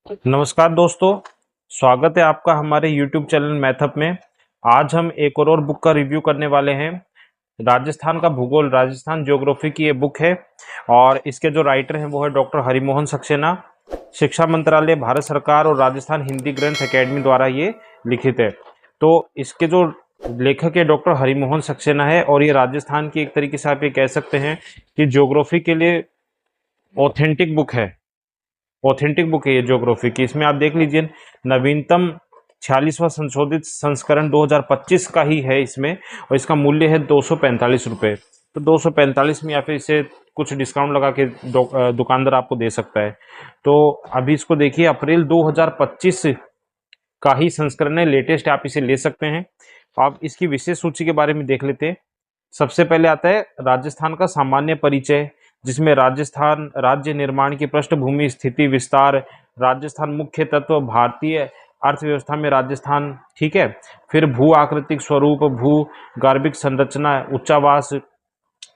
नमस्कार दोस्तों, स्वागत है आपका हमारे YouTube चैनल मैथअप में। आज हम एक और बुक का रिव्यू करने वाले हैं। राजस्थान का भूगोल, राजस्थान ज्योग्राफी की ये बुक है और इसके जो राइटर हैं वो है डॉक्टर हरिमोहन सक्सेना। शिक्षा मंत्रालय, भारत सरकार और राजस्थान हिंदी ग्रंथ अकेडमी द्वारा ये लिखित है। तो इसके जो लेखक है डॉक्टर हरिमोहन सक्सेना है और ये राजस्थान की एक तरीके से आप ये कह सकते हैं कि ज्योग्राफी के लिए ऑथेंटिक बुक है। ऑथेंटिक बुक है ये ज्योग्राफी की। इसमें आप देख लीजिए, नवीनतम 46वां संशोधित संस्करण 2025 का ही है इसमें और इसका मूल्य है 245 रुपये। तो 245 में या फिर इसे कुछ डिस्काउंट लगा के दुकानदार आपको दे सकता है। तो अभी इसको देखिए, अप्रैल 2025 का ही संस्करण है, लेटेस्ट, आप इसे ले सकते हैं। आप इसकी विशेष सूची के बारे में देख लेते हैं। सबसे पहले आता है राजस्थान का सामान्य परिचय, जिसमें राजस्थान राज्य निर्माण की पृष्ठभूमि, स्थिति, विस्तार, राजस्थान मुख्य तत्व, भारतीय अर्थव्यवस्था में राजस्थान, ठीक है। फिर भू आकृतिक स्वरूप, भू गार्भिक संरचना, उच्चावास,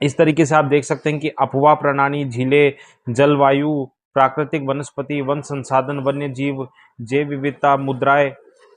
इस तरीके से आप देख सकते हैं कि अपवाह प्रणाली, झीलें, जलवायु, प्राकृतिक वनस्पति, वन संसाधन, वन्य जीव, जैव विविधता, मुद्राएं,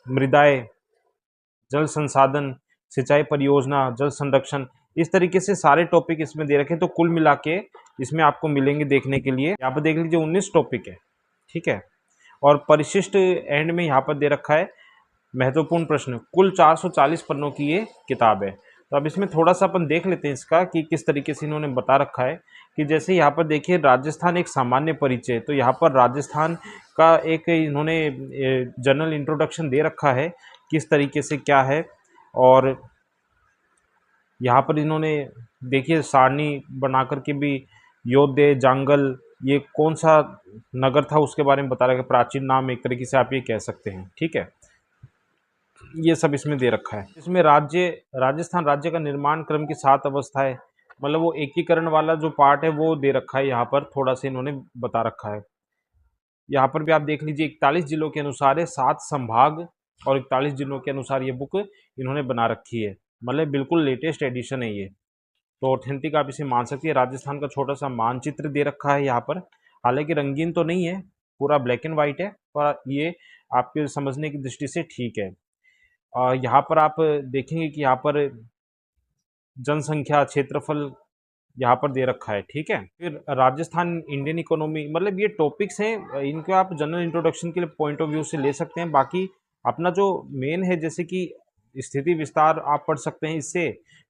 मृदाएं, जल संसाधन, सिंचाई परियोजना, जल संरक्षण, इस तरीके से सारे टॉपिक इसमें दे रखे हैं। तो कुल मिला के इसमें आपको मिलेंगे देखने के लिए। यहाँ पर देख लीजिए 19 टॉपिक है, ठीक है। और परिशिष्ट एंड में यहाँ पर दे रखा है महत्वपूर्ण प्रश्न। कुल 440 पन्नों की ये किताब है। तो अब इसमें थोड़ा सा अपन देख लेते हैं इसका कि किस तरीके से इन्होंने बता रखा है। कि जैसे यहाँ पर देखिए, राजस्थान एक सामान्य परिचय, तो यहाँ पर राजस्थान का एक इन्होंने जनरल इंट्रोडक्शन दे रखा है, किस तरीके से क्या है। और यहाँ पर इन्होंने देखिए सारणी बना करके भी योद्धे, जांगल, ये कौन सा नगर था उसके बारे में बता रखा है, प्राचीन नाम एक तरीके से आप ये कह सकते हैं, ठीक है। ये सब इसमें दे रखा है। इसमें राजस्थान राज्य का निर्माण क्रम की 7 अवस्थाएं, मतलब वो एकीकरण वाला जो पार्ट है वो दे रखा है, यहाँ पर थोड़ा सा इन्होंने बता रखा है। यहाँ पर भी आप देख लीजिए 41 जिलों के अनुसार है, 7 संभाग और 41 जिलों के अनुसार ये बुक इन्होंने बना रखी है। मतलब बिल्कुल लेटेस्ट एडिशन है ये, तो ऑथेंटिक आप इसे मान सकते हैं। राजस्थान का छोटा सा मानचित्र दे रखा है यहाँ पर, हालांकि रंगीन तो नहीं है, पूरा ब्लैक एंड वाइट है, पर ये आपके समझने की दृष्टि से ठीक है। यहाँ पर आप देखेंगे कि यहाँ पर जनसंख्या, क्षेत्रफल यहाँ पर दे रखा है, ठीक है। फिर राजस्थान इंडियन इकोनॉमी, मतलब ये टॉपिक्स हैं, इनको आप जनरल इंट्रोडक्शन के लिए पॉइंट ऑफ व्यू से ले सकते हैं। बाकी अपना जो मेन है, जैसे कि स्थिति विस्तार आप पढ़ सकते हैं इससे।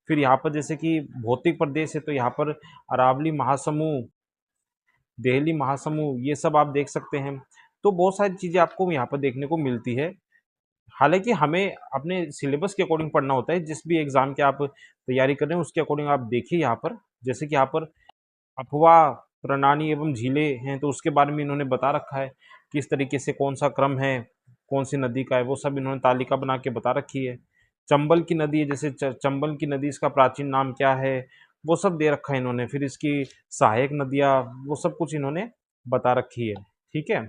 फिर यहाँ पर जैसे कि भौतिक प्रदेश है, तो यहाँ पर अरावली महासमूह, देहली महासमूह, ये सब आप देख सकते हैं। तो बहुत सारी चीज़ें आपको यहाँ पर देखने को मिलती है। हालांकि हमें अपने सिलेबस के अकॉर्डिंग पढ़ना होता है, जिस भी एग्ज़ाम की आप तैयारी कर रहे हैं उसके अकॉर्डिंग आप देखिए यहाँ पर। जैसे कि यहाँ पर अफवाह प्रणाली एवं झीलें हैं, तो उसके बारे में इन्होंने बता रखा है, किस तरीके से कौन सा क्रम है, कौन सी नदी का है, वो सब इन्होंने तालिका बना के बता रखी है। चंबल की नदी है, जैसे चंबल की नदी, इसका प्राचीन नाम क्या है, वो सब दे रखा है इन्होंने। फिर इसकी सहायक नदियाँ, वो सब कुछ इन्होंने बता रखी है, ठीक है।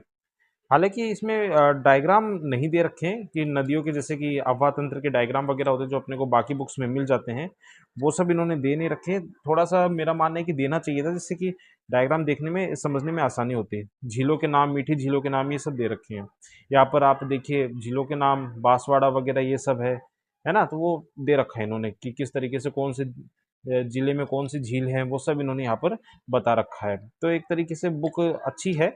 हालाँकि इसमें डायग्राम नहीं दे रखे हैं कि नदियों के, जैसे कि अफवाह तंत्र के डायग्राम वगैरह होते हैं जो अपने को बाकी बुक्स में मिल जाते हैं, वो सब इन्होंने दे नहीं रखे। थोड़ा-सा मेरा मानना है कि देना चाहिए था, जिससे कि डायग्राम देखने में, समझने में आसानी होती है। झीलों के नाम, मीठी झीलों के नाम, ये सब दे रखे हैं। यहाँ पर आप देखिए झीलों के नाम, बांसवाड़ा वगैरह ये सब है ना? तो वो दे रखा है इन्होंने कि किस तरीके से कौन से ज़िले में कौन सी झील है, वो सब इन्होंने यहाँ पर बता रखा है। तो एक तरीके से बुक अच्छी है,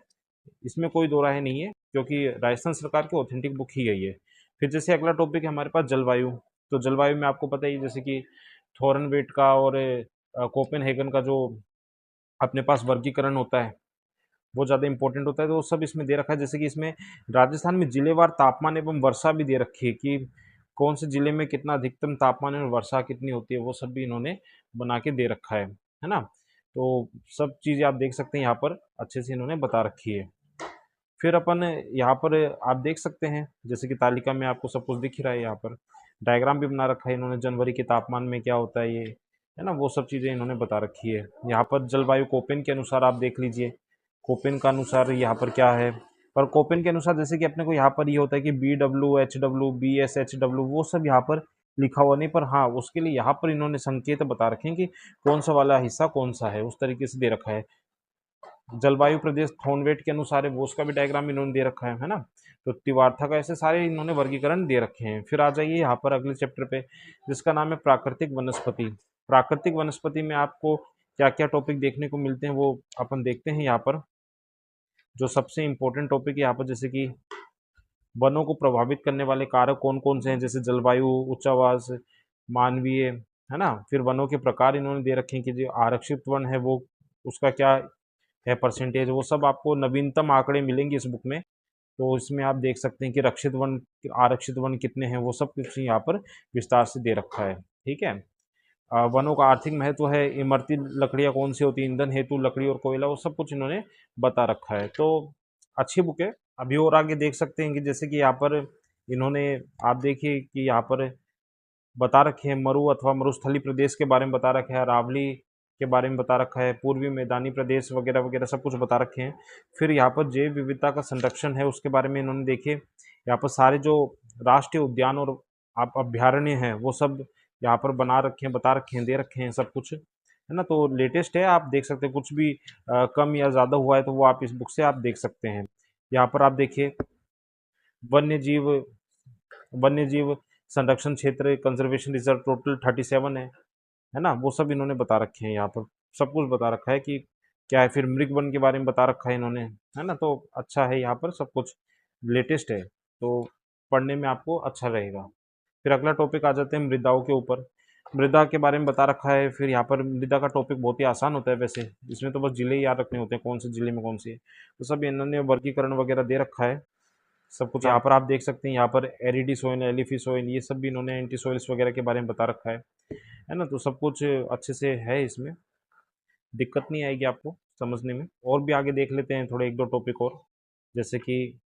इसमें कोई दो राय नहीं है, क्योंकि राजस्थान सरकार की ऑथेंटिक बुक ही है ये। फिर जैसे अगला टॉपिक है हमारे पास जलवायु। तो जलवायु में आपको पता ही है, जैसे कि थॉरनवेट का और कोपेनहेगन का जो अपने पास वर्गीकरण होता है, वो ज़्यादा इंपॉर्टेंट होता है, तो वो सब इसमें दे रखा है। जैसे कि इसमें राजस्थान में जिलेवार तापमान एवं वर्षा भी दे रखी है कि कौन से जिले में कितना अधिकतम तापमान है और वर्षा कितनी होती है, वो सब भी इन्होंने बना के दे रखा है ना। तो सब चीज़ें आप देख सकते हैं यहाँ पर, अच्छे से इन्होंने बता रखी है। फिर अपन यहाँ पर आप देख सकते हैं, जैसे कि तालिका में आपको सब कुछ दिख ही रहा है। यहाँ पर डायग्राम भी बना रखा है इन्होंने, जनवरी के तापमान में क्या होता है ये, है ना, वो सब चीज़ें इन्होंने बता रखी है। यहाँ पर जलवायु कोपेन के अनुसार आप देख लीजिए, कोपेन का अनुसार यहाँ पर क्या है। पर कोपेन के अनुसार जैसे कि अपने को यहाँ पर ये होता है कि BWHW, BSHW, वो सब यहाँ पर लिखा हुआ नहीं, पर हाँ उसके लिए यहाँ पर इन्होंने संकेत बता रखे हैं कि कौन सा वाला हिस्सा कौन सा है, उस तरीके से दे रखा है। जलवायु प्रदेश थॉर्नवेट के अनुसार है, वो उसका भी डायग्राम इन्होंने दे रखा है ना। तो तिवार्था का, ऐसे सारे इन्होंने वर्गीकरण दे रखे हैं। फिर आ जाइए यहाँ पर अगले चैप्टर पे, जिसका नाम है प्राकृतिक वनस्पति। प्राकृतिक वनस्पति में आपको क्या क्या टॉपिक देखने को मिलते हैं वो अपन देखते हैं यहाँ पर। जो सबसे इंपॉर्टेंट टॉपिक यहाँ पर, जैसे कि वनों को प्रभावित करने वाले कारक कौन कौन से हैं, जैसे जलवायु, उच्चावास, मानवीय, है ना। फिर वनों के प्रकार इन्होंने दे रखे हैं कि जो आरक्षित वन है वो उसका क्या है परसेंटेज, वो सब आपको नवीनतम आंकड़े मिलेंगे इस बुक में। तो इसमें आप देख सकते हैं कि रक्षित वन, आरक्षित वन कितने हैं, वो सब कुछ यहाँ पर विस्तार से दे रखा है। ठीक है। वनों का आर्थिक महत्व है, इमरती लकड़ियाँ कौन सी होती हैं, ईंधन हेतु लकड़ी और कोयला, वो सब कुछ इन्होंने बता रखा है। तो अच्छी बुक है। अभी और आगे देख सकते हैं कि जैसे कि यहाँ पर इन्होंने, आप देखिए कि यहाँ पर बता रखे हैं मरु अथवा मरुस्थली प्रदेश के बारे में बता रखा है, अरावली के बारे में बता रखा है, पूर्वी मैदानी प्रदेश वगैरह वगैरह सब कुछ बता रखे हैं। फिर यहाँ पर जैव विविधता का संरक्षण है, उसके बारे में इन्होंने देखे। यहाँ पर सारे जो राष्ट्रीय उद्यान और आप अभ्यारण्य हैं वो सब यहाँ पर बना रखे हैं, बता रखे हैं, दे रखे हैं सब कुछ, है ना। तो लेटेस्ट है, आप देख सकते हैं। कुछ भी कम या ज़्यादा हुआ है तो वो आप इस बुक से आप देख सकते हैं। यहाँ पर आप देखिए वन्य जीव, वन्य जीव संरक्षण क्षेत्र, कंजर्वेशन रिजर्व टोटल 37 है ना। वो सब इन्होंने बता रखे हैं, यहाँ पर सब कुछ बता रखा है कि क्या है। फिर मृग वन के बारे में बता रखा है इन्होंने, है ना। तो अच्छा है, यहाँ पर सब कुछ लेटेस्ट है, तो पढ़ने में आपको अच्छा रहेगा। फिर अगला टॉपिक आ जाते हैं मृदाओं के ऊपर। मृदा के बारे में बता रखा है। फिर यहाँ पर मृदा का टॉपिक बहुत ही आसान होता है वैसे, इसमें तो बस जिले ही याद रखने होते हैं, कौन से जिले में कौन सी है। तो सब इन्होंने वर्गीकरण वगैरह दे रखा है सब कुछ। यहाँ पर आप देख सकते हैं, यहाँ पर एरिडी सोइल, एलिफी सोइल, ये सब भी इन्होंने एंटी सोइल्स वगैरह के बारे में बता रखा है ना। तो सब कुछ अच्छे से है, इसमें दिक्कत नहीं आएगी आपको समझने में। और भी आगे देख लेते हैं थोड़े एक दो टॉपिक और, जैसे कि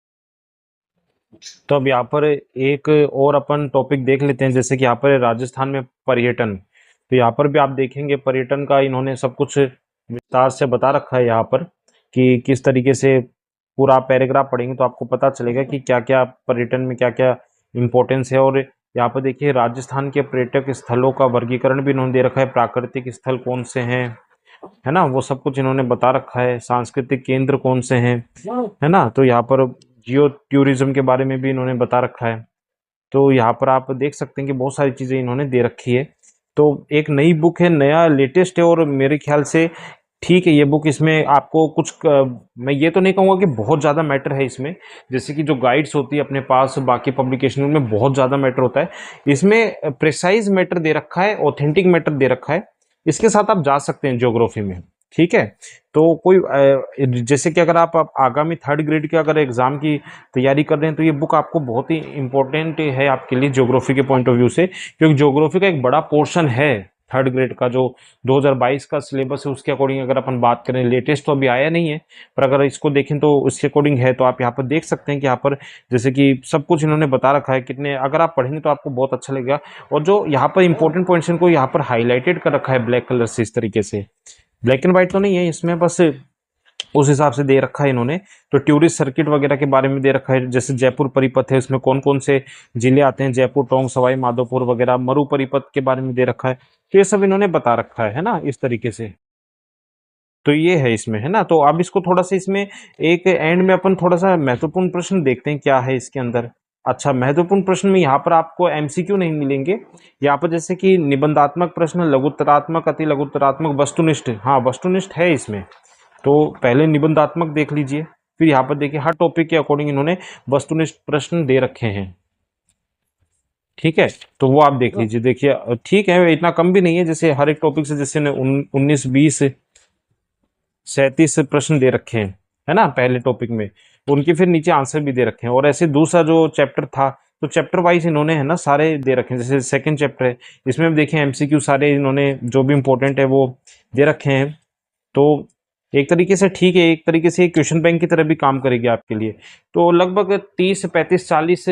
तो अब यहाँ पर एक और अपन टॉपिक देख लेते हैं, जैसे कि यहाँ पर राजस्थान में पर्यटन। तो यहाँ पर भी आप देखेंगे पर्यटन का इन्होंने सब कुछ विस्तार से बता रखा है यहाँ पर, कि किस तरीके से पूरा पैराग्राफ पढ़ेंगे तो आपको पता चलेगा कि क्या क्या पर्यटन में क्या क्या इम्पोर्टेंस है। और यहाँ पर देखिए राजस्थान के पर्यटक स्थलों का वर्गीकरण भी इन्होंने दे रखा है, प्राकृतिक स्थल कौन से हैं, है ना, वो सब कुछ इन्होंने बता रखा है। सांस्कृतिक केंद्र कौन से हैं, है ना। तो यहाँ पर जियो टूरिज्म के बारे में भी इन्होंने बता रखा है। तो यहाँ पर आप देख सकते हैं कि बहुत सारी चीज़ें इन्होंने दे रखी है। तो एक नई बुक है, नया लेटेस्ट है, और मेरे ख्याल से ठीक है ये बुक। इसमें आपको कुछ मैं ये तो नहीं कहूँगा कि बहुत ज़्यादा मैटर है इसमें, जैसे कि जो गाइड्स होती है अपने पास बाकी पब्लिकेशन में बहुत ज़्यादा मैटर होता है। इसमें प्रिसाइज मैटर दे रखा है, ऑथेंटिक मैटर दे रखा है। इसके साथ आप जा सकते हैं ज्योग्राफी में, ठीक है। तो कोई जैसे कि अगर आप आगामी 3rd ग्रेड के अगर एग्जाम की तैयारी कर रहे हैं तो ये बुक आपको बहुत ही इंपॉर्टेंट है आपके लिए ज्योग्राफी के पॉइंट ऑफ व्यू से, क्योंकि ज्योग्राफी का एक बड़ा पोर्शन है 3rd ग्रेड का जो 2022 का सिलेबस है उसके अकॉर्डिंग अगर अपन बात करें। लेटेस्ट तो अभी आया नहीं है, पर अगर इसको देखें तो उसके अकॉर्डिंग है। तो आप यहाँ पर देख सकते हैं कि यहाँ पर जैसे कि सब कुछ इन्होंने बता रखा है, कितने अगर आप पढ़ेंगे तो आपको बहुत अच्छा लगेगा। और जो यहाँ पर इंपॉर्टेंट पॉइंट्स इनको यहाँ पर हाईलाइटेड कर रखा है ब्लैक कलर से, इस तरीके से ब्लैक एंड व्हाइट तो नहीं है इसमें, बस उस हिसाब से दे रखा है इन्होंने। तो टूरिस्ट सर्किट वगैरह के बारे में दे रखा है, जैसे जयपुर परिपथ है, उसमें कौन कौन से जिले आते हैं, जयपुर, टोंक, सवाई माधोपुर वगैरह। मरु परिपथ के बारे में दे रखा है। तो ये सब इन्होंने बता रखा है ना, इस तरीके से। तो ये है इसमें, है ना। तो अब इसको थोड़ा सा इसमें एक एंड में अपन थोड़ा सा महत्वपूर्ण प्रश्न देखते हैं क्या है इसके अंदर। अच्छा, महत्वपूर्ण प्रश्न में यहाँ पर आपको एमसीक्यू नहीं मिलेंगे। यहाँ पर जैसे कि निबंधात्मक प्रश्न, लघुत्तरात्मक, अति लघुत्तरात्मक, वस्तुनिष्ठ, हाँ वस्तुनिष्ठ है इसमें। तो पहले निबंधात्मक देख लीजिए, फिर यहाँ पर देखिए हर टॉपिक के अकॉर्डिंग इन्होंने वस्तुनिष्ठ प्रश्न दे रखे हैं, ठीक है। तो वो आप देख लीजिए, देखिए ठीक है, इतना कम भी नहीं है। जैसे हर एक टॉपिक से जैसे 19, 20, 37 प्रश्न दे रखे हैं, है ना, पहले टॉपिक में। उनके फिर नीचे आंसर भी दे रखे हैं। और ऐसे दूसरा जो चैप्टर था तो चैप्टर वाइज इन्होंने, है ना, सारे दे रखे हैं। जैसे सेकंड चैप्टर है, इसमें देखिए एमसीक्यू सारे इन्होंने जो भी इंपॉर्टेंट है वो दे रखे हैं। तो एक तरीके से ठीक है, एक तरीके से क्वेश्चन बैंक की तरह भी काम करेगी आपके लिए। तो लगभग 30, 35, 40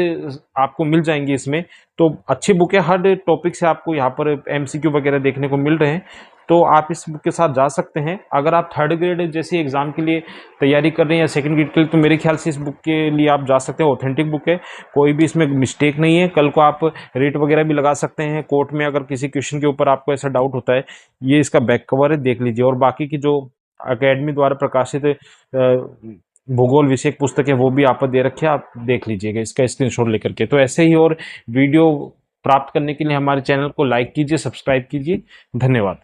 आपको मिल जाएंगे इसमें। तो अच्छी बुक है, हर टॉपिक से आपको यहाँ पर एमसीक्यू वगैरह देखने को मिल रहे हैं। तो आप इस बुक के साथ जा सकते हैं। अगर आप 3rd ग्रेड जैसे एग्जाम के लिए तैयारी कर रहे हैं या 2nd ग्रेड के लिए, तो मेरे ख्याल से इस बुक के लिए आप जा सकते हैं। ऑथेंटिक बुक है, कोई भी इसमें मिस्टेक नहीं है। कल को आप रेट वगैरह भी लगा सकते हैं कोर्ट में, अगर किसी क्वेश्चन के ऊपर आपको ऐसा डाउट होता है। ये इसका बैक कवर है, देख लीजिए। और बाकी की जो अकेडमी द्वारा प्रकाशित भूगोल विषय पुस्तक है, वो भी आप दे रखे, आप देख लीजिएगा इसका स्क्रीनशॉट लेकर के। तो ऐसे ही और वीडियो प्राप्त करने के लिए हमारे चैनल को लाइक कीजिए, सब्सक्राइब कीजिए। धन्यवाद।